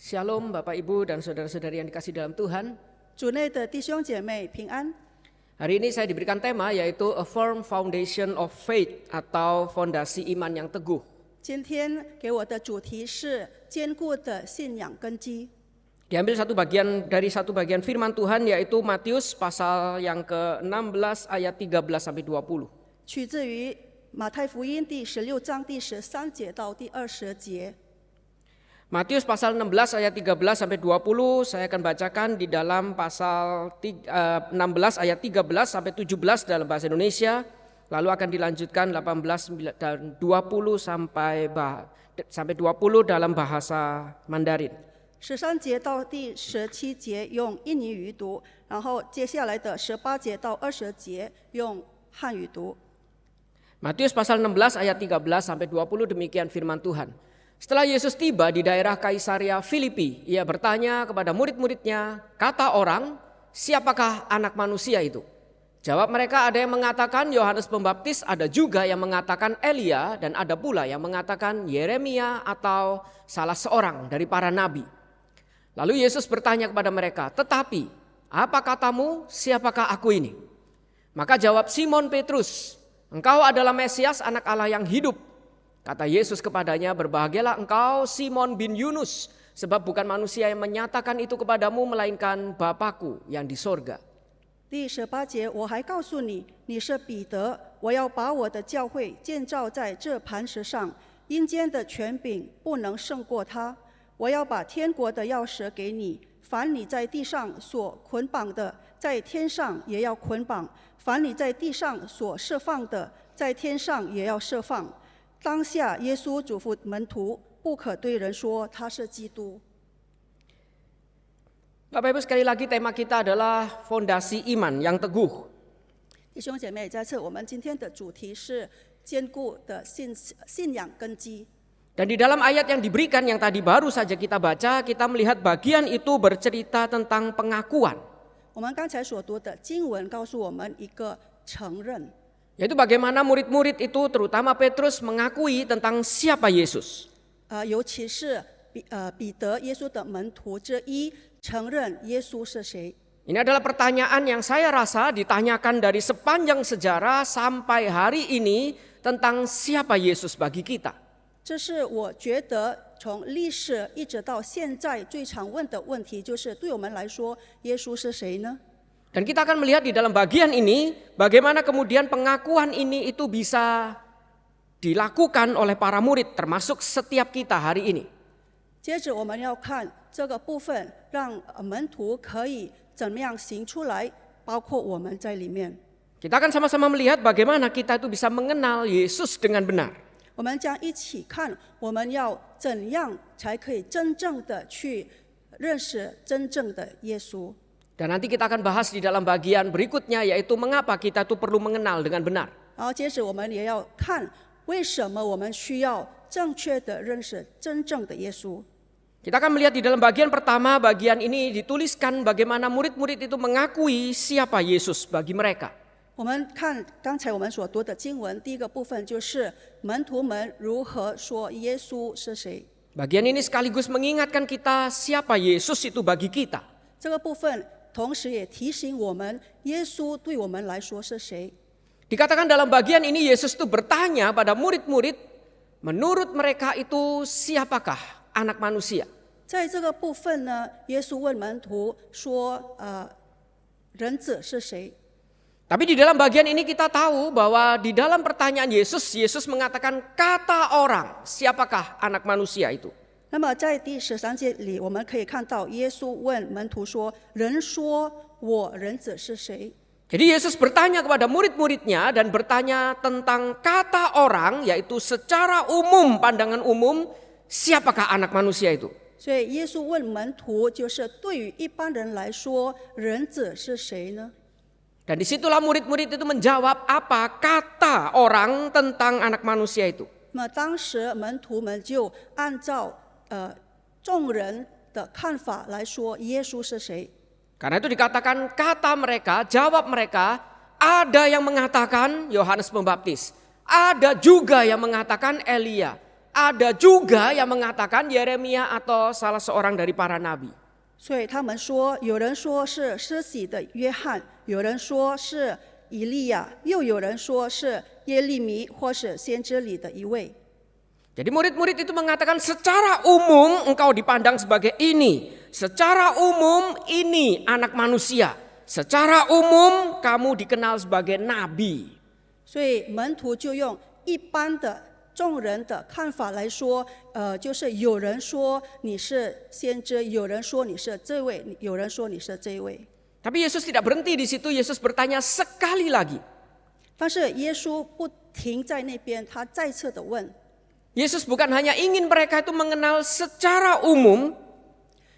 Shalom Bapak Ibu dan saudara-saudari yang dikasih dalam Tuhan. 主内的弟兄姐妹平安。 Hari ini saya diberikan tema yaitu A Firm Foundation of Faith atau fondasi iman yang teguh. 今天给我的主题是坚固的信仰根基。 Diambil dari satu bagian firman Tuhan yaitu Matius pasal yang ke-16 ayat 13 sampai 20. 取自于马太福音第16章第13节到第20节。 Matius pasal 16 ayat 13 sampai 20 saya akan bacakan di dalam pasal 16 ayat 13 sampai 17 dalam bahasa Indonesia, lalu akan dilanjutkan 18 dan 20 sampai 20 dalam bahasa Mandarin. 13节到第17节用印尼语读，然后接下来的18节到20节用汉语读。 Matius pasal 16 ayat 13 sampai 20 demikian firman Tuhan. Setelah Yesus tiba di daerah Kaisaria Filipi, ia bertanya kepada murid-muridnya, kata orang, siapakah anak manusia itu? Jawab mereka, ada yang mengatakan Yohanes Pembaptis, ada juga yang mengatakan Elia, dan ada pula yang mengatakan Yeremia atau salah seorang dari para nabi. Lalu Yesus bertanya kepada mereka, tetapi apa katamu, siapakah aku ini? Maka jawab Simon Petrus, engkau adalah Mesias, anak Allah yang hidup. Kata Yesus kepadanya, berbahagialah engkau Simon bin Yunus, sebab bukan manusia yang menyatakan itu kepadamu, melainkan Bapa-Ku yang di sorga. 第18节，我还告诉你，你是彼得，我要把我的教会建造在这磐石上，阴间的权柄不能胜过它。我要把天国的钥匙给你，凡你在地上所捆绑的，在天上也要捆绑；凡你在地上所释放的，在天上也要释放。 当下，耶稣嘱咐门徒，不可对人说他是基督。 Bapak Ibu sekali lagi tema kita adalah fondasi iman yang teguh. 弟兄姐妹，再次，我们今天的主题是坚固的信仰根基。 Dan di dalam ayat yang diberikan yang tadi baru saja kita baca, kita melihat bagian itu bercerita tentang pengakuan. 我们刚才所读的经文告诉我们一个承认。 Yaitu bagaimana murid-murid itu terutama Petrus mengakui tentang siapa Yesus. 尤其是彼得，耶稣的门徒之一，承认耶稣是谁。 Ini adalah pertanyaan yang saya rasa ditanyakan dari sepanjang sejarah sampai hari ini tentang siapa Yesus bagi kita. 这是我觉得从历史一直到现在最常问的问题，就是对我们来说，耶稣是谁呢？ Dan kita akan melihat di dalam bagian ini bagaimana kemudian pengakuan ini itu bisa dilakukan oleh para murid termasuk setiap kita hari ini. 接着我们要看这个部分，让门徒可以怎么样行出来，包括我们在里面。 Kita akan sama-sama melihat bagaimana kita itu bisa mengenal Yesus dengan benar. 我们将一起看，我们要怎样才可以真正的去认识真正的耶稣。 Dan nanti kita akan bahas di dalam bagian berikutnya yaitu mengapa kita itu perlu mengenal dengan benar. 然后接着我们也要看为什么我们需要正确的认识真正的耶稣。 Kita akan melihat di dalam bagian pertama, bagian ini dituliskan bagaimana murid-murid itu mengakui siapa Yesus bagi mereka. 我们看刚才我们所读的经文，第一个部分就是门徒们如何说耶稣是谁。 Bagian ini sekaligus mengingatkan kita siapa Yesus itu bagi kita. 这个部分同时也提醒我们，耶稣对我们来说是谁。 Dikatakan dalam bagian ini Yesus itu bertanya pada murid-murid, menurut mereka itu siapakah anak manusia? 在这个部分呢，耶稣问门徒说：“人子是谁？” Tapi di dalam bagian ini kita tahu bahwa di dalam pertanyaan Yesus mengatakan kata orang, siapakah anak manusia itu? 那么在第13节里，我们可以看到耶稣问门徒说：“人说我人子是谁？” Jadi Yesus bertanya kepada murid-muridnya dan bertanya tentang kata orang, yaitu secara umum, pandangan umum, siapakah anak manusia itu? 所以耶稣问门徒，就是对于一般人来说，人子是谁呢？ Dan disitulah murid-murid itu menjawab apa kata orang tentang anak manusia itu. 那么当时门徒们就按照众人的看法来说，耶稣是谁？ Karena itu dikatakan kata mereka, jawab mereka, ada yang mengatakan Yohanes Pembaptis, ada juga yang mengatakan Elia, ada juga yang mengatakan Yeremia atau salah seorang dari para nabi. 所以他们说，有人说是施洗的约翰，有人说是以利亚，又有人说是耶利米或是先知里的一位。 Jadi murid-murid itu mengatakan secara umum engkau dipandang sebagai ini. Secara umum ini anak manusia. Secara umum kamu dikenal sebagai nabi. 所以门徒就用一般的众人的看法来说，就是有人说你是先知，有人说你是这位，有人说你是这位。 Tapi Yesus tidak berhenti di situ. Yesus bertanya sekali lagi. 但是耶稣不停在那边，他再次的问。 Yesus bukan hanya ingin mereka itu mengenal secara umum,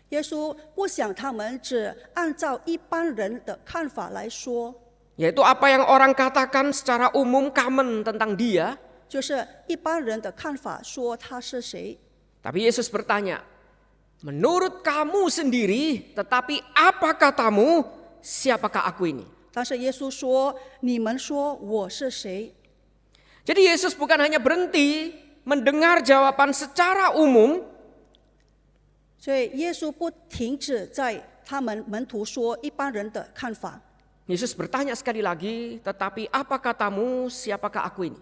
耶稣不想他们只按照一般人的看法来说， yaitu apa yang orang katakan secara umum common tentang dia. 就是一般人的看法说他是谁。 Tapi Yesus bertanya, menurut kamu sendiri, tetapi apa katamu, siapakah aku ini? 但是耶稣说：“你们说我是谁？” Jadi Yesus bukan hanya berhenti mendengar jawaban secara umum, 所以耶稣不停止在他们门徒说一般人的看法。 Yesus bertanya sekali lagi, tetapi apa katamu, siapakah aku ini?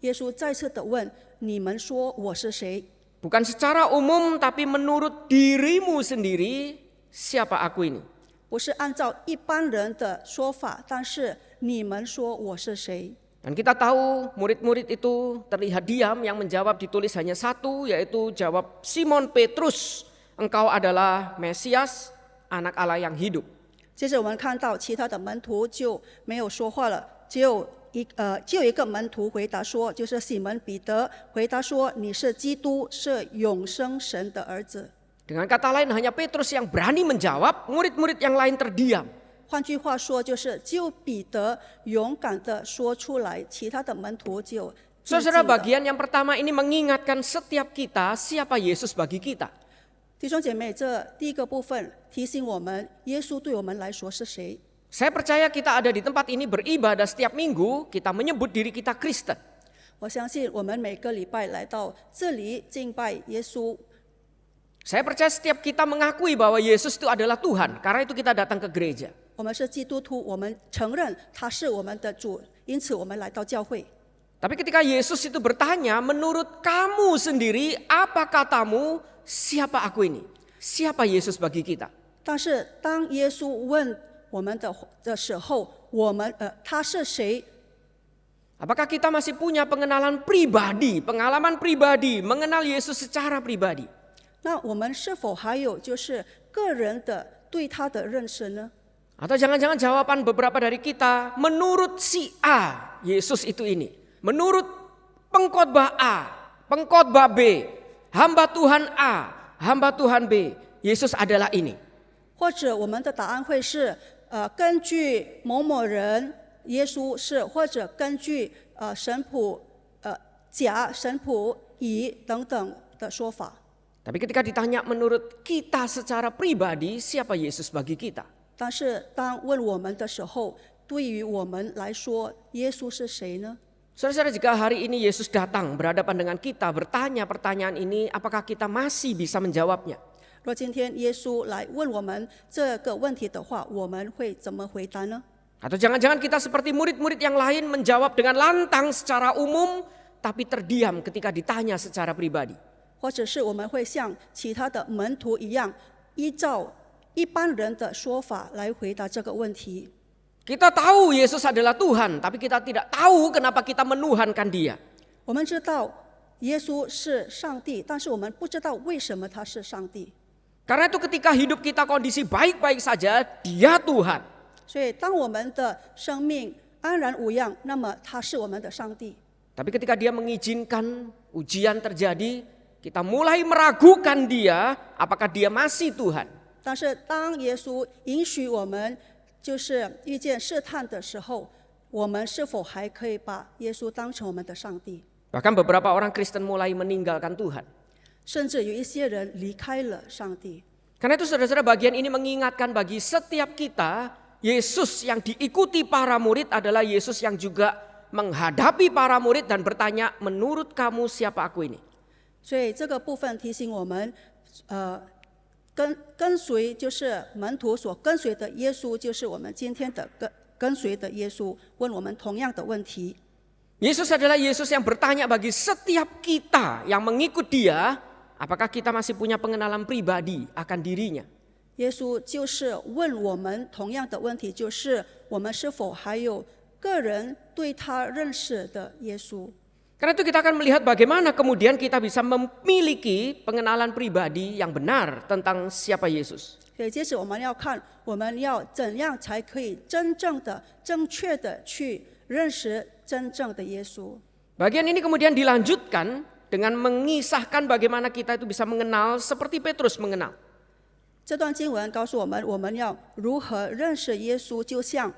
耶稣再次的问：“你们说我是谁？” Bukan secara umum, tapi menurut dirimu sendiri, siapa aku ini? 不是按照一般人的说法，但是你们说我是谁？ Dan kita tahu murid-murid itu terlihat diam, yang menjawab ditulis hanya satu, yaitu jawab Simon Petrus, engkau adalah Mesias, anak Allah yang hidup. 接着我们看到其他的门徒就没有说话了，只有一个门徒回答说，就是西门彼得回答说：“你是基督，是永生神的儿子。” Dengan kata lain hanya Petrus yang berani menjawab, murid-murid yang lain terdiam. 换句话说，就是只有彼得勇敢的说出来，其他的门徒就静静 Saudara, 的。 bagian yang pertama ini mengingatkan setiap kita siapa Yesus bagi kita. 弟兄姐妹，这第一个部分提醒我们，耶稣对我们来说是谁？ Saya percaya kita ada di tempat ini beribadah setiap minggu, kita menyebut diri kita Kristen. 我相信我们每个礼拜来到这里敬拜耶稣， Saya percaya setiap kita mengakui bahwa Yesus itu adalah Tuhan, karena itu kita datang ke gereja. 我们是基督徒，我们承认他是我们的主，因此我们来到教会。 Tapi ketika Yesus itu bertanya, menurut kamu sendiri, apa katamu, siapa aku ini? Siapa Yesus bagi kita? 但是当耶稣问我们的时候，我们他是谁？ Apakah kita masih punya pengenalan pribadi, pengalaman pribadi, mengenal Yesus secara pribadi? 那我们是否还有就是个人的对他的认识呢？ Atau jangan-jangan jawaban beberapa dari kita, menurut si A, Yesus itu ini. Menurut pengkhotbah A, pengkhotbah B, hamba Tuhan A, hamba Tuhan B, Yesus adalah ini. 或者我们的答案会是根据某某人耶稣是，或者根据神谱甲、神谱乙等等的说法。 Tapi ketika ditanya menurut kita secara pribadi, siapa Yesus bagi kita? 但是当问我们的时候，对于我们来说，耶稣是谁呢？ Saudara-saudara, jika hari ini Yesus datang berhadapan dengan kita, bertanya pertanyaan ini, apakah kita masih bisa menjawabnya? 若今天耶稣来问我们这个问题的话，我们会怎么回答呢？ Atau jangan-jangan kita seperti murid-murid yang lain menjawab dengan lantang secara umum, tapi terdiam ketika ditanya secara pribadi. 或者是我们会像其他的门徒一样，依照一般人的说法来回答这个问题。 Kita tahu Yesus adalah Tuhan, tapi kita tidak tahu kenapa kita menuhankan Dia. 我们知道耶稣是上帝，但是我们不知道为什么他是上帝。 Karena itu ketika hidup kita kondisi baik-baik saja, Dia Tuhan. 所以当我们的生命安然无恙，那么他是我们的上帝。 Tapi ketika Dia mengizinkan ujian terjadi, kita mulai meragukan Dia, apakah Dia masih Tuhan. 但是当耶稣允许我们就是遇见试探的时候，我们是否还可以把耶稣当成我们的上帝？ Bahkan beberapa orang Kristen mulai meninggalkan Tuhan. 甚至有一些人离开了上帝。 Karena itu saudara-saudara, bagian ini mengingatkan bagi setiap kita, Yesus yang diikuti para murid adalah Yesus yang juga menghadapi para murid dan bertanya, menurut kamu siapa aku ini? 所以这个部分提醒我们，跟随就是门徒所跟随的耶稣，就是我们今天的跟随的耶稣，问我们同样的问题。Yesus adalah Yesus yang bertanya bagi setiap kita yang mengikut Dia, apakah kita masih punya pengenalan pribadi akan dirinya. 耶稣就是问我们同样的问题，就是我们是否还有个人对他认识的耶稣。Karena itu kita akan melihat bagaimana kemudian kita bisa memiliki pengenalan pribadi yang benar tentang siapa Yesus. 所以接着我们要看，我们要怎样才可以真正的、正确的去认识真正的耶稣。 Bagian ini kemudian dilanjutkan dengan mengisahkan bagaimana kita itu bisa mengenal seperti Petrus mengenal. 这段经文告诉我们，我们要如何认识耶稣，就像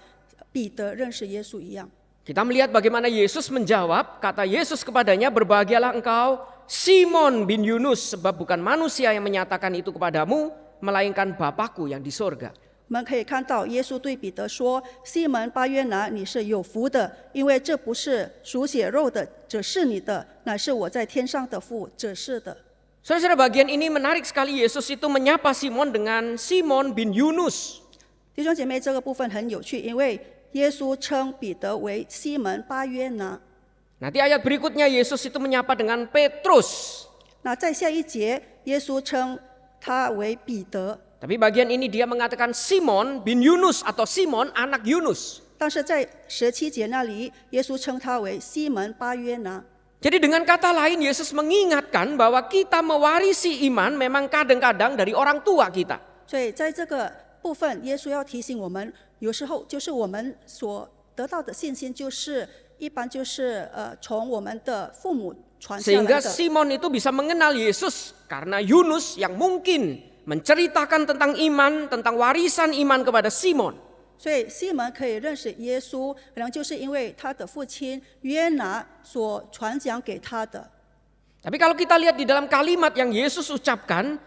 彼得认识耶稣一样。 Kita melihat bagaimana Yesus menjawab, kata Yesus kepadanya, berbahagialah engkau Simon bin Yunus, sebab bukan manusia yang menyatakan itu kepadamu, melainkan Bapakku yang di sorga. 我们可以看到，耶稣对彼得说：“西门巴约拿，你是有福的，因为这不是属血肉的指示你的，乃是我在天上的父指示的。” Saudara-saudara, bagian ini menarik sekali. Yesus itu menyapa Simon dengan Simon bin Yunus. 弟兄姐妹，这个部分很有趣，因为耶稣称彼得为西门巴约拿。 Nanti ayat berikutnya Yesus itu menyapa dengan Petrus. 那在下一节，耶稣称他为彼得。 Tapi bagian ini dia mengatakan Simon bin Yunus atau Simon anak Yunus. 但是在17节那里，耶稣称他为西门巴约拿。 Jadi dengan kata lain Yesus mengingatkan bahwa kita mewarisi iman memang kadang-kadang dari orang tua kita. 所以在这个部分，耶稣要提醒我们，有时候就是我们所得到的信心，就是一般就是从我们的父母传下来 Sehingga 的。 Simon itu bisa mengenal Yesus karena Yunus yang mungkin menceritakan tentang iman, tentang warisan iman kepada Simon. 所以西门可以认识耶稣，可能就是因为他的父亲约拿所传讲给他的。 Tapi kalau kita lihat di dalam kalimat yang Yesus ucapkan,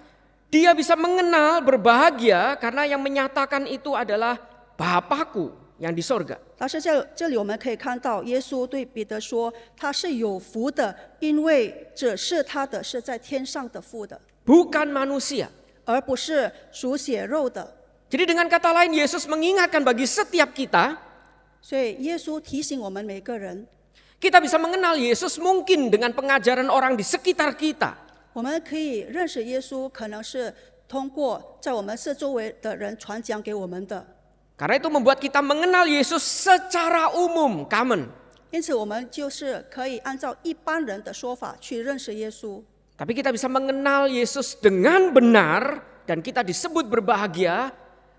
dia bisa mengenal berbahagia karena yang menyatakan itu adalah Bapakku yang di sorga. 但是这里我们可以看到，耶稣对彼得说，他是有福的，因为指示他的是在天上的父的， Bukan manusia. 而不是属血肉的。 Jadi dengan kata lain Yesus mengingatkan bagi setiap kita, 所以耶稣提醒我们每个人， kita bisa mengenal Yesus mungkin dengan pengajaran orang di sekitar kita. 我们可以认识耶稣，可能是通过在我们四周围的人传讲给我们的。 Karena itu membuat kita mengenal Yesus secara umum, common. 因此，我们就是可以按照一般人的说法去认识耶稣。 Tapi kita bisa mengenal Yesus dengan benar dan kita disebut berbahagia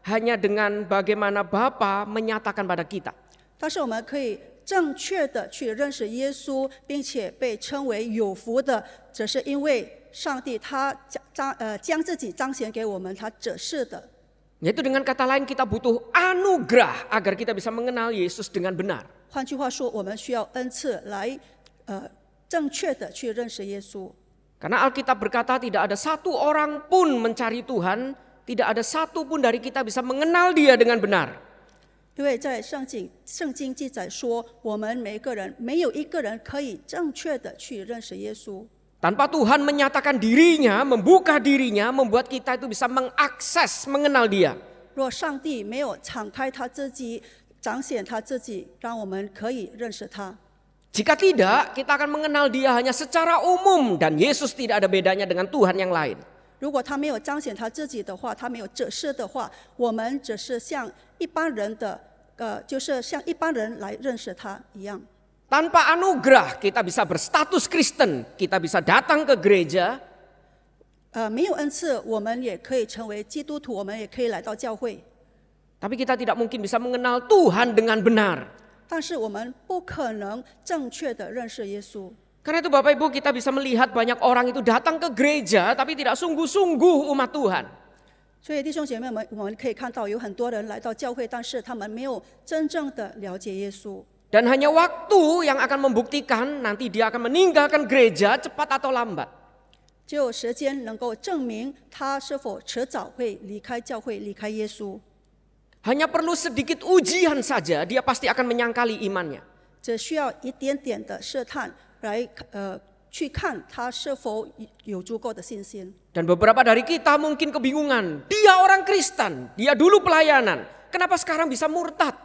hanya dengan bagaimana Bapa menyatakan pada kita. 但是我们可以正确的去认识耶稣，并且被称为有福的，只是因为上帝他将自己彰显给我们，他指示的。 Yaitu dengan kata lain kita butuh anugerah agar kita bisa mengenal Yesus dengan benar. 换句话说，我们需要恩赐来正确的去认识耶稣。 Karena Alkitab berkata tidak ada satu orang pun mencari Tuhan, tidak ada satu pun dari kita bisa mengenal Dia dengan benar. 因为在圣经记载说，我们每个人没有一个人可以正确的去认识耶稣。 Tanpa Tuhan menyatakan dirinya, membuka dirinya, membuat kita itu bisa mengakses, mengenal Dia. 若上帝没有敞开他自己，彰显他自己，让我们可以认识他。 Jika tidak, kita akan mengenal Dia hanya secara umum dan Yesus tidak ada bedanya dengan Tuhan yang lain. 如果他没有彰显他自己的话，他没有指示的话，我们只是像一般人的，就是像一般人来认识他一样。 Tanpa anugerah kita bisa berstatus Kristen, kita bisa datang ke gereja. 没有恩赐，我们也可以成为基督徒，我们也可以来到教会。 Tapi kita tidak mungkin bisa mengenal Tuhan dengan benar. 但是我们不可能正确的认识耶稣。 Karena itu Bapak Ibu kita bisa melihat banyak orang itu datang ke gereja tapi tidak sungguh-sungguh umat Tuhan. 所以弟兄姐妹们，我们可以看到有很多人来到教会，但是他们没有真正的了解耶稣。 Dan hanya waktu yang akan membuktikan nanti dia akan meninggalkan gereja cepat atau lambat. 只有时间能够证明他是否迟早会离开教会、离开耶稣。 Hanya perlu sedikit ujian saja dia pasti akan menyangkali imannya. 只需要一点点的试探来去看他是否有足够的信心。 Dan beberapa dari kita mungkin kebingungan. Dia orang Kristen, dia dulu pelayanan. Kenapa sekarang bisa murtad?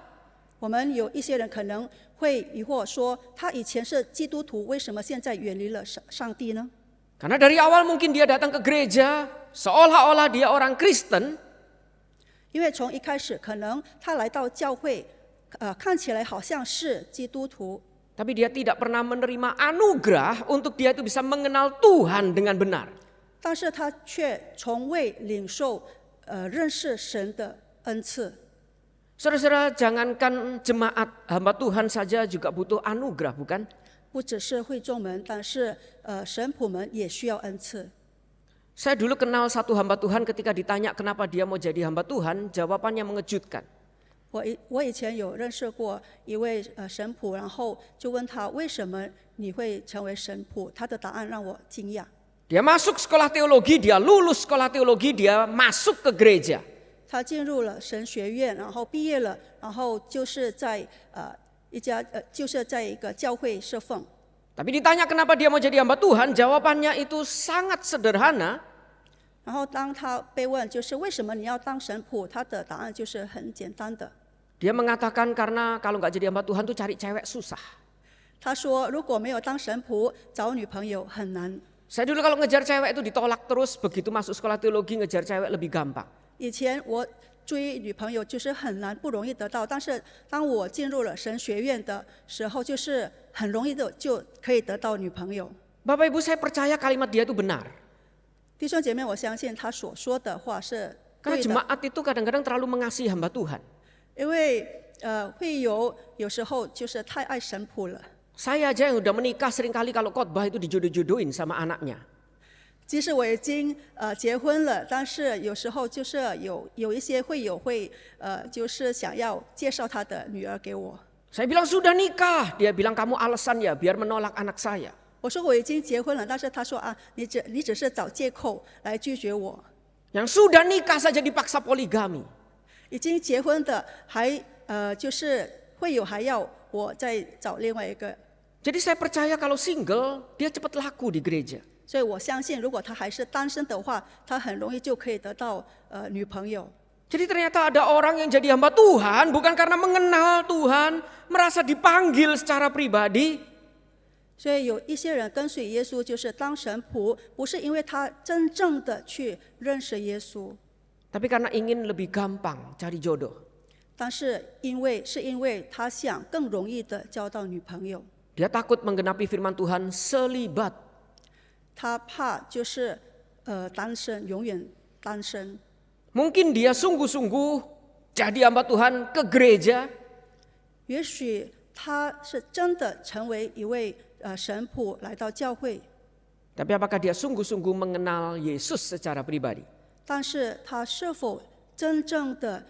我们有一些人可能会疑惑说，他以前是基督徒，为什么现在远离了上帝呢？ Karena dari awal mungkin dia datang ke gereja, seolah-olah dia orang Kristen. 因为从一开始，可能他来到教会，看起来好像是基督徒， Tapi dia tidak pernah menerima anugerah untuk dia itu bisa mengenal Tuhan dengan benar. 但是他却从未领受认识神的恩赐。 Saudara-saudara, jangankan jemaat hamba Tuhan saja juga butuh anugerah, bukan? 不只是会众们，但是神仆们也需要恩赐。 Saya dulu kenal satu hamba Tuhan ketika ditanya kenapa dia mau jadi hamba Tuhan, jawabannya mengejutkan. 我以前有认识过一位神仆，然后就问他为什么你会成为神仆，他的答案让我惊讶。 Dia masuk sekolah teologi, dia lulus sekolah teologi, dia masuk ke gereja. 他进入了神学院，然后毕业了，然后就是在一个教会侍奉。 Tapi ditanya kenapa dia mau jadi hamba Tuhan, jawabannya itu sangat sederhana. 然后当他被问就是为什么你要当神仆，他的答案就是很简单的。 Dia mengatakan karena kalau nggak jadi hamba Tuhan tuh cari cewek susah. 他说如果没有当神仆，找女朋友很难。 Saya dulu kalau ngejar cewek itu ditolak terus, begitu masuk sekolah teologi ngejar cewek lebih gampang. 以前我追女朋友就是很难，不容易得到，但是当我进入了神学院的时候，就是很容易的就可以得到女朋友。 Bapak Ibu, saya percaya kalimat dia itu benar. 弟兄姐妹，我相信他所说的话是 Karena 对的， jemaat itu kadang-kadang terlalu mengasihi hamba Tuhan. 因为会有时候就是太爱神仆了。 Saya aja yang udah menikah seringkali kalau khotbah itu dijodoh-jodohin sama anaknya. 即使我已经结婚了，但是有时候就是有一些会就是想要介绍他的女儿给我。 Saya bilang sudah nikah, dia bilang kamu alasan ya biar menolak anak saya. 我说我已经结婚了，但是他说啊，你只是找借口来拒绝我。 Yang sudah nikah saja dipaksa poligami. 已经结婚的还就是还要我再找另外一个， Jadi saya percaya kalau single dia cepat laku di gereja. 所以我相信如果他还是单身的话，他很容易就可以得到女朋友。 Jadi ternyata ada orang yang jadi hamba Tuhan bukan karena mengenal Tuhan, merasa dipanggil secara pribadi. 所以有一些人跟随耶稣，就是当神仆，不是因为他真正的去认识耶稣， Tapi karena ingin lebih gampang cari jodoh. 但是因为他想更容易的交到女朋友， Dia takut menggenapi firman Tuhan selibat. 他怕就是单身，永远单身。 Mungkin dia sungguh-sungguh jadi hamba Tuhan ke gereja. 也许他是真的成为一位神仆来到教会， Tapi apakah dia sungguh-sungguh mengenal Yesus secara pribadi? 但是他是否真正的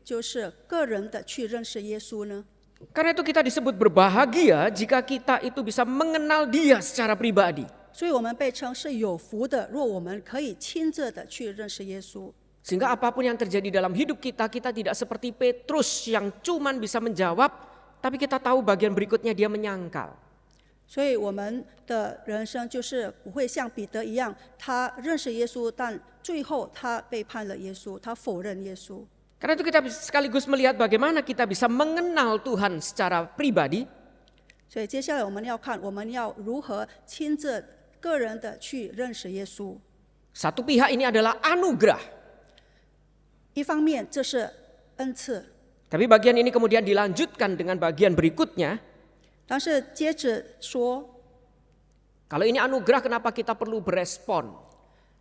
就是个人的去认识耶稣呢？ Karena itu kita disebut berbahagia jika kita itu bisa mengenal dia secara pribadi. 所以我们被称是有福的，若我们可以亲自的去认识耶稣。 Sehingga apapun yang terjadi dalam hidup kita, kita tidak seperti Petrus yang cuman bisa menjawab, tapi kita tahu bagian berikutnya dia menyangkal. 所以我们的人生就是不会像彼得一样，他认识耶稣，但最后他背叛了耶稣，他否认耶稣。 Karena itu kita sekaligus melihat bagaimana kita bisa mengenal Tuhan secara pribadi. 所以接下来我们要看，我们要如何亲自个人的去认识耶稣。 Satu pihak ini adalah anugerah. 一方面这是恩赐， Tapi bagian ini kemudian dilanjutkan dengan bagian berikutnya. 但是接着说， Kalau ini anugerah, kenapa kita perlu berespon?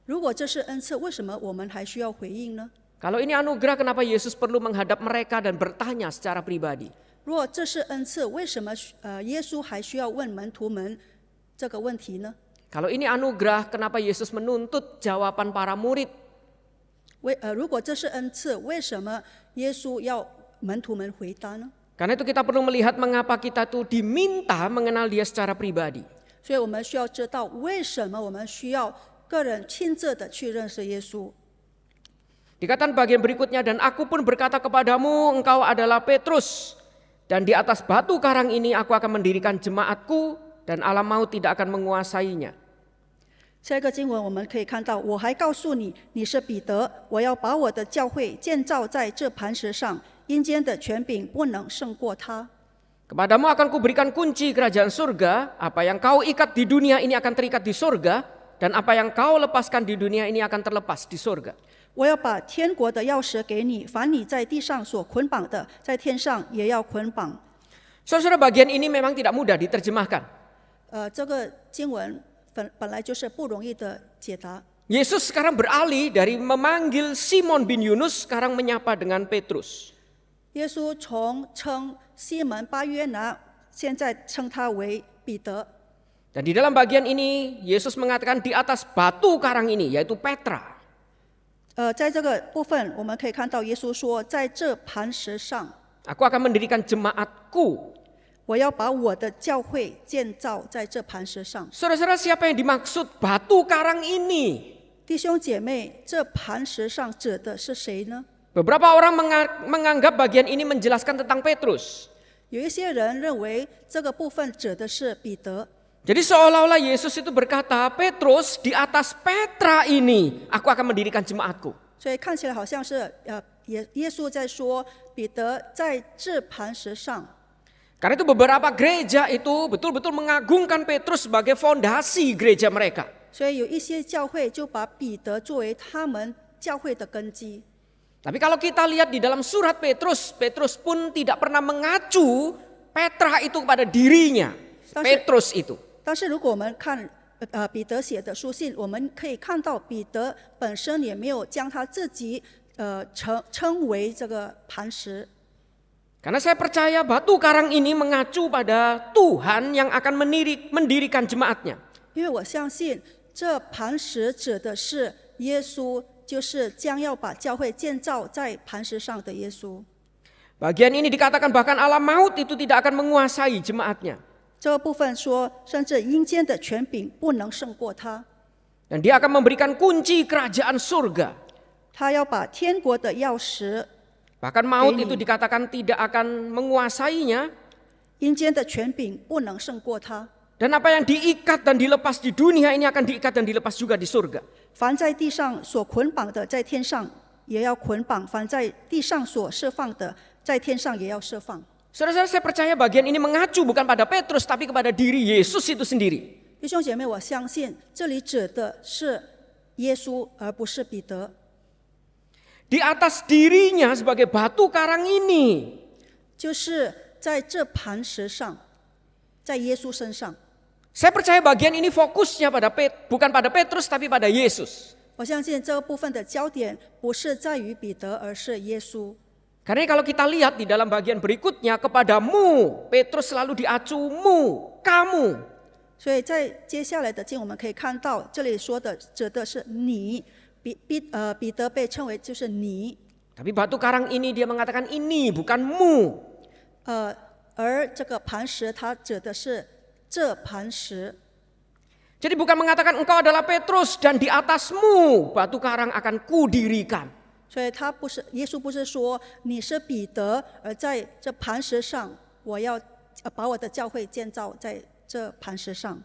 如果这是恩赐，为什么我们还需要回应呢？ Kalau ini anugerah, kenapa Yesus perlu menghadap mereka dan bertanya secara pribadi? 如果这是恩赐，为什么耶稣还需要问门徒们这个问题呢？ Kalau ini anugerah, kenapa Yesus menuntut jawaban para murid? 如果这是恩赐，为什么耶稣要门徒们回答呢？ Karena itu kita perlu melihat mengapa kita tuh diminta mengenal dia secara pribadi. 所以我们需要知道为什么我们需要个人亲自的去认识耶稣。 Dikatakan bagian berikutnya, dan aku pun berkata kepadamu, engkau adalah Petrus, dan di atas batu karang ini aku akan mendirikan jemaatku, dan alam maut tidak akan menguasainya. 下一个经文我们可以看到，我还告诉你，你是彼得，我要把我的教会建造在这磐石上，阴间的权柄不能胜过它。 Kepadamu akan kuberikan kunci kerajaan surga, apa yang kau ikat di dunia ini akan terikat di surga, dan apa yang kau lepaskan di dunia ini akan terlepas di surga. 我要把天国的钥匙给你，凡你在地上所捆绑的，在天上也要捆绑。 Saudara, bagian ini memang tidak mudah diterjemahkan. 这个经文本来就是不容易的解答。 Yesus sekarang beralih dari memanggil Simon bin Yunus, sekarang menyapa dengan Petrus. 耶稣从称西门巴约拿，现在称他为彼得。 Dan di dalam bagian ini, Yesus mengatakan di atas batu karang ini, yaitu Petra. 在这个部分，我们可以看到耶稣说，在这磐石上， Aku akan mendirikan jemaatku. 我要把我的教会建造在这磐石上。 Saudara-saudara, siapa yang dimaksud batu karang ini? 弟兄姐妹，这磐石上指的是谁呢？ Beberapa orang menganggap bagian ini menjelaskan tentang Petrus. 有一些人认为这个部分指的是彼得。 Jadi seolah-olah Yesus itu berkata, Petrus, di atas Petra ini aku akan mendirikan jemaatku. 所以看起来好像是耶稣在说，彼得在这磐石上。 Karena itu beberapa gereja itu betul-betul mengagungkan Petrus sebagai fondasi gereja mereka. 所以有一些教会就把彼得作为他们教会的根基。 Tapi kalau kita lihat di dalam surat Petrus, Petrus pun tidak pernah mengacu Petra itu kepada dirinya. Petrus itu. 但是如果我们看彼得写的书信，我们可以看到彼得本身也没有将他自己称为这个磐石。 Karena saya percaya batu karang ini mengacu pada Tuhan yang akan mendirikan jemaatnya. 因为我相信这磐石指的是耶稣，就是将要把教会建造在磐石上的耶稣。 Bagian ini dikatakan bahkan alam maut itu tidak akan menguasai jemaatnya. 这个部分说，甚至阴间的权柄不能胜过他。 Dan dia akan memberikan kunci kerajaan surga. 他要把天国的钥匙， Bahkan maut itu dikatakan tidak akan menguasainya. 阴间的权柄不能胜过他。 Dan apa yang diikat dan dilepas di dunia ini akan diikat dan dilepas juga di surga. 凡在地上所捆绑的，在天上也要捆绑；凡在地上所释放的，在天上也要释放。 Saudara-saudara, saya percaya bagian ini mengacu bukan pada Petrus tapi kepada diri Yesus itu sendiri. 弟兄姐妹，我相信这里指的是耶稣，而不是彼得。 Di atas dirinya sebagai batu karang ini. 就是在这磐石上，在耶稣身上。 Saya percaya bagian ini fokusnya bukan pada Petrus tapi pada Yesus. 我相信这个部分的焦点不是在于彼得，而是耶稣。 Karena kalau kita lihat di dalam bagian berikutnya, kepadamu Petrus selalu diacumu, kamu. 所以在接下来的经我们可以看到，这里说的指的是你，彼得被称为就是你。 Tapi batu karang ini dia mengatakan ini bukan mu. 而这个磐石它指的是这磐石。 Jadi bukan mengatakan engkau adalah Petrus dan di atasmu batu karang akan kudirikan. 所以他不是耶稣不是说你是彼得，而在这磐石上，我要把我的教会建造在这磐石上。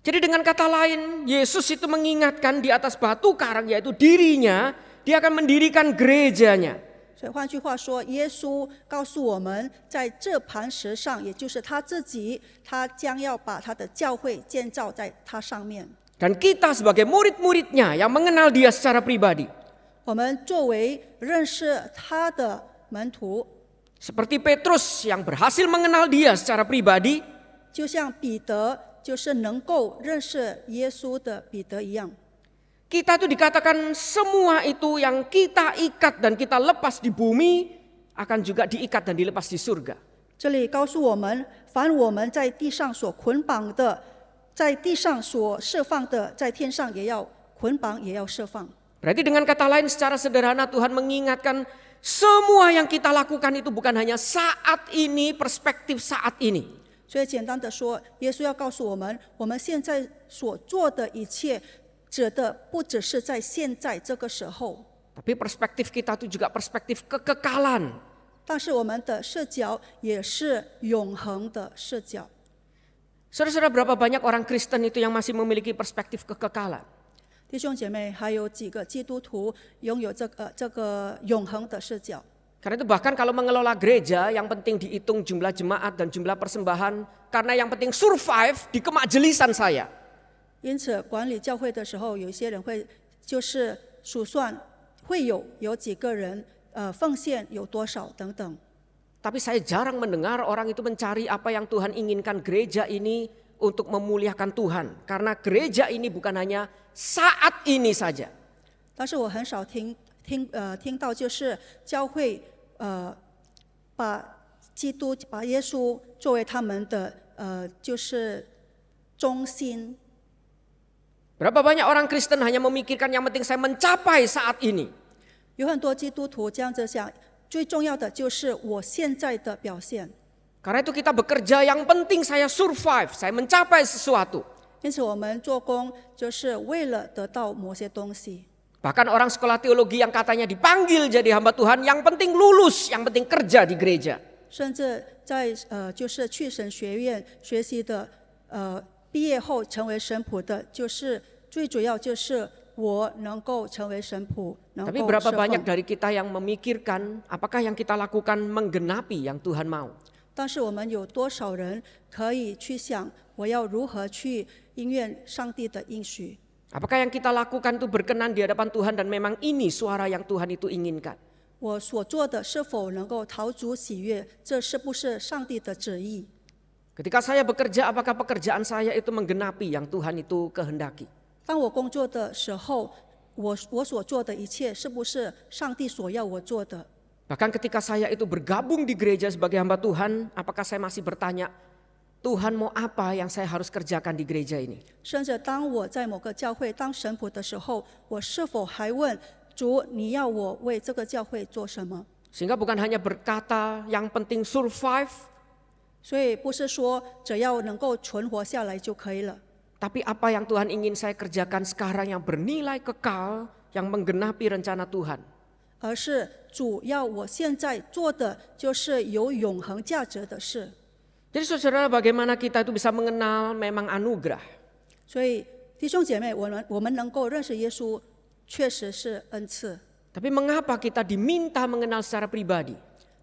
Jadi dengan kata lain, Yesus itu mengingatkan di atas batu karang yaitu dirinya, dia akan mendirikan gerejanya. 所以换句话说，耶稣告诉我们，在这磐石上，也就是他自己，他将要把他的教会建造在他上面。 Dan kita sebagai murid-muridnya yang mengenal dia secara pribadi. 我们作为认识他的门徒， Seperti Petrus yang berhasil mengenal dia secara pribadi. 就像彼得就是能够认识耶稣的彼得一样。 Kita itu dikatakan semua itu yang kita ikat dan kita lepas di bumi akan juga diikat dan dilepas di surga. 这里告诉我们，凡我们在地上所捆绑的，在地上所释放的，在天上也要捆绑，也要释放。 Berarti dengan kata lain secara sederhana Tuhan mengingatkan semua yang kita lakukan itu bukan hanya saat ini, perspektif saat ini. 所以简单的说，耶稣要告诉我们，我们现在所做的一切，指的不只是在现在这个时候， Tapi perspektif kita itu juga perspektif kekekalan. 但是我们的视角也是永恒的视角。Saudara-saudara, berapa banyak orang Kristen itu yang masih memiliki perspektif kekekalan? 弟兄姐妹，还有几个基督徒拥有这个永恒的视角。 Karena itu bahkan kalau mengelola gereja, yang penting dihitung jumlah jemaat dan jumlah persembahan. Karena yang penting survive di kemajelisan saya. 因此，管理教会的时候，有一些人会就是数算会有几个人，奉献有多少等等。 Tapi saya jarang mendengar orang itu mencari apa yang Tuhan inginkan gereja ini untuk memuliakan Tuhan. Karena gereja ini bukan hanya saat ini saja. 但是我很少听到，就是教会把耶稣作为他们的就是中心。 Berapa banyak orang Kristen hanya memikirkan yang penting saya mencapai saat ini. 有很多基督徒这样子想，最重要的就是我现在的表现。 Karena itu kita bekerja yang penting saya survive, saya mencapai sesuatu. 因此，我们做工就是为了得到某些东西。 Bahkan orang sekolah teologi yang katanya dipanggil jadi hamba Tuhan, yang penting lulus, yang penting kerja di gereja. 甚至在就是去神学院学习的毕业后成为神仆的，就是最主要就是我能够成为神仆，能 Tapi 够 berapa 侍 banyak 奉。 dari kita yang memikirkan apakah yang kita lakukan menggenapi yang Tuhan mau? 但是我们有多少人可以去想，我要如何去应验上帝的应许？ Apakah yang kita lakukan itu berkenan di hadapan Tuhan dan memang ini suara yang Tuhan itu inginkan? 我所做的是否能够讨主喜悦？这是不是上帝的旨意？ Ketika saya bekerja, apakah pekerjaan saya itu menggenapi yang Tuhan itu kehendaki? 当我工作的时候，我所做的一切是不是上帝所要我做的？ Bahkan ketika saya itu bergabung di gereja sebagai hamba Tuhan, apakah saya masih bertanya, Tuhan mau apa yang saya harus kerjakan di gereja ini? 甚至当我在某个教会当神仆的时候，我是否还问主，你要我为这个教会做什么？ Sehingga bukan hanya berkata yang penting survive, 所以不是说只要能够存活下来就可以了， tapi apa yang Tuhan ingin saya kerjakan sekarang yang bernilai kekal, yang menggenapi rencana Tuhan. 而是主要我现在做的就是有永恒价值的事。 Jadi saudara, bagaimana kita itu bisa mengenal memang anugerah? 所以弟兄姐妹，我们能够认识耶稣，确实是恩赐。 Tapi mengapa kita diminta mengenal secara pribadi?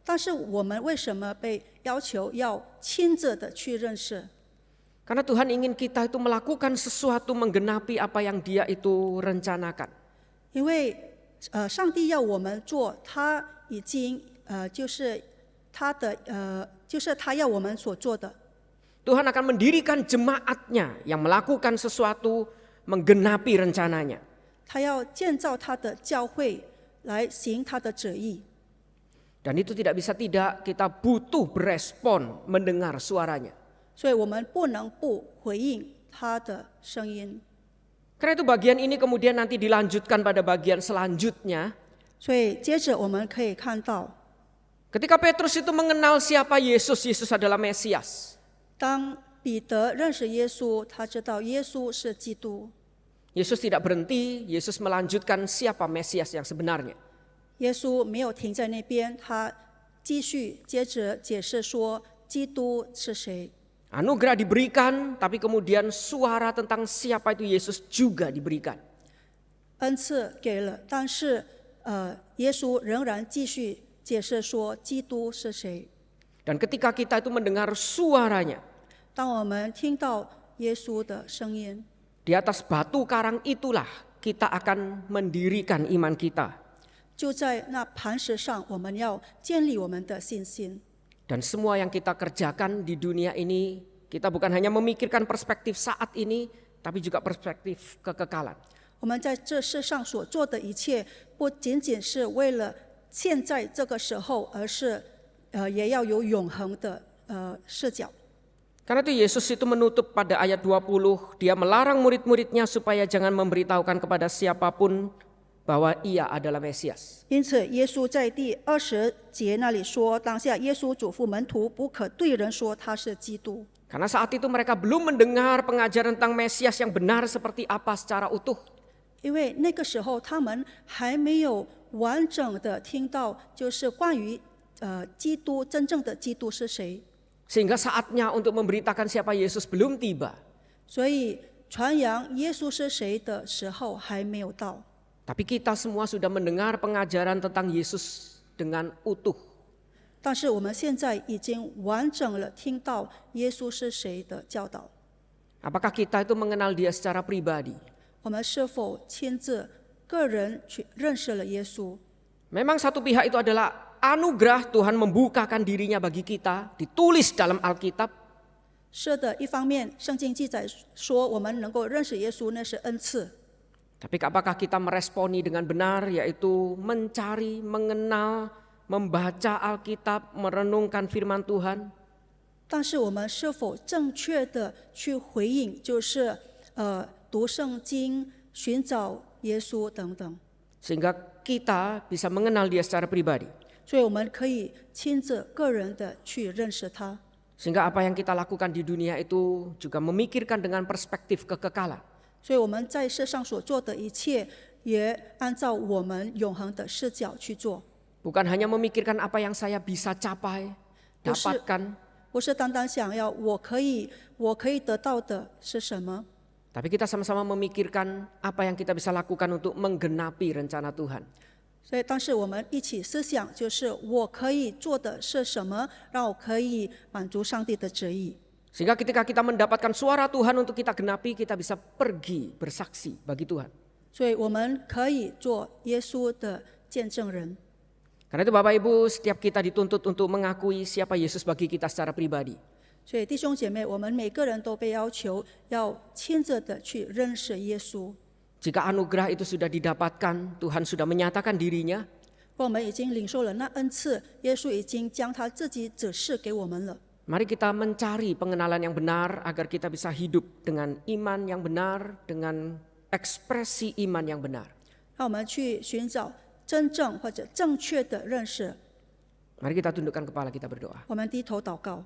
但是我们为什么被要求要亲自的去认识？ Karena Tuhan ingin kita itu melakukan sesuatu menggenapi apa yang Dia itu rencanakan. 因为上帝要我们做，他已经就是他的就是他要我们所做的。 Tuhan akan mendirikan jemaatnya yang melakukan sesuatu menggenapi rencananya. 他要建造他的教会来行他的旨意。 Dan itu tidak bisa tidak, kita butuh berespon mendengar suaranya. 所以我们不能不回应他的声音。 Karena itu bagian ini kemudian nanti dilanjutkan pada bagian selanjutnya. 所以接着我们可以看到， Ketika Petrus itu mengenal siapa Yesus, Yesus adalah Mesias. 当彼得认识耶稣，他知道耶稣是基督。 Yesus tidak berhenti, Yesus melanjutkan siapa Mesias yang sebenarnya. 耶稣没有停在那边，他继续接着解释说基督是谁。 Anugerah diberikan, tapi kemudian suara tentang siapa itu Yesus juga diberikan. 恩赐给了，但是耶稣仍然继续解释说基督是谁。 Dan ketika kita itu mendengar suaranya, 当我们听到耶稣的声音， di atas batu karang itulah kita akan mendirikan iman kita. 就在那磐石上，我们要建立我们的信心。 Dan semua yang kita kerjakan di dunia ini, kita bukan hanya memikirkan perspektif saat ini, tapi juga perspektif kekekalan. 我们在这世上所做的一切，不仅仅是为了现在这个时候，而是也要有永恒的视角。 Karena itu Yesus itu menutup pada ayat 20, dia melarang murid-muridnya supaya jangan memberitahukan kepada siapapun bahwa ia adalah Mesias. 因此，耶稣在第20节那里说：“当下耶稣嘱咐门徒，不可对人说他是基督。” Karena saat itu mereka belum mendengar pengajaran tentang Mesias yang benar seperti apa secara utuh. 因为那个时候他们还没有完整的听到，就是关于基督真正的基督是谁。Sehingga saatnya untuk memberitakan siapa Yesus belum tiba. 所以传扬耶稣是谁的时候还没有到。 Tapi kita semua sudah mendengar pengajaran tentang Yesus dengan utuh. 但是我们现在已经完整了听到耶稣是谁的教导。 Apakah kita itu mengenal dia secara pribadi? 我们是否亲自个人去认识了耶稣？ Memang satu pihak itu adalah anugerah Tuhan membukakan dirinya bagi kita, ditulis dalam Alkitab. 是的，一方面圣经记载说我们能够认识耶稣，那是恩赐。 Tapi apakah kita meresponi dengan benar, yaitu mencari, mengenal, membaca Alkitab, merenungkan firman Tuhan? 但是我们是否正确的去回应，就是读圣经、寻找耶稣等等， Sehingga kita bisa mengenal dia secara pribadi. 所以我们可以亲自个人的去认识他。 Sehingga apa yang kita lakukan di dunia itu juga memikirkan dengan perspektif kekekalan. 所以我们在世上所做的一切，也按照我们永恒的视角去做， Bukan hanya memikirkan apa yang saya bisa capai, dapatkan. 不是单单想要我可以得到的是什么， Tapi kita sama-sama memikirkan apa yang kita bisa lakukan untuk menggenapi rencana Tuhan. 所以当时我们一起思想，就是我可以做的是什么，让我可以满足上帝的旨意。 Sehingga ketika kita mendapatkan suara Tuhan untuk kita genapi, kita bisa pergi bersaksi bagi Tuhan. 所以我们可以做耶稣的见证人。 Karena itu Bapak Ibu, setiap kita dituntut untuk mengakui siapa Yesus bagi kita secara pribadi. 所以弟兄姐妹，我们每个人都被要求要亲自的去认识耶稣。 Jika anugerah itu sudah didapatkan, Tuhan sudah menyatakan dirinya, 我们已经领受了那恩赐，耶稣已经将他自己指示给我们了。 mari kita mencari pengenalan yang benar agar kita bisa hidup dengan iman yang benar, dengan ekspresi iman yang benar. 让我们去寻找真正或者正确的认识。 Mari kita tundukkan kepala, kita berdoa. 我们低头祷告。